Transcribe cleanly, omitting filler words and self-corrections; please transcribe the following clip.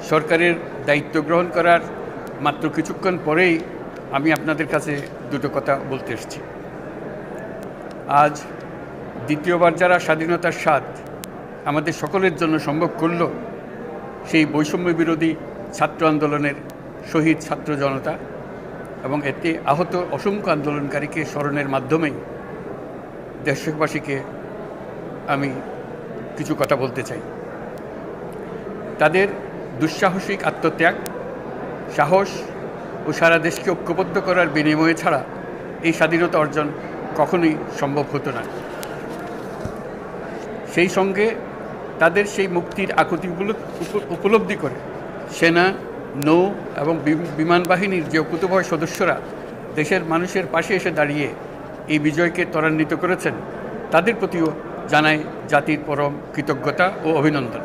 সরকারের দায়িত্ব গ্রহণ করার মাত্র কিছুক্ষণ পরেই আমি আপনাদের কাছে দুটো কথা বলতে এসেছি। আজ দ্বিতীয়বার যারা স্বাধীনতার স্বাদ আমাদের সকলের জন্য সম্ভব করল, সেই বৈষম্য বিরোধী ছাত্র আন্দোলনের শহীদ ছাত্র জনতা এবং এতে আহত অসংখ্য আন্দোলনকারীকে স্মরণের মাধ্যমেই দেশবাসীকে আমি কিছু কথা বলতে চাই। তাদের দুঃসাহসিক আত্মত্যাগ, সাহস ও সারা দেশকে ঐক্যবদ্ধ করার বিনিময়ে ছাড়া এই স্বাধীনতা অর্জন কখনোই সম্ভব হতো না। সেই সঙ্গে তাদের সেই মুক্তির আকুতিগুলো উপলব্ধি করে সেনা, নৌ এবং বিমান বাহিনীর যে অকুতোভয় সদস্যরা দেশের মানুষের পাশে এসে দাঁড়িয়ে এই বিজয়কে ত্বরান্বিত করেছেন, তাদের প্রতিও জানাই জাতির পরম কৃতজ্ঞতা ও অভিনন্দন।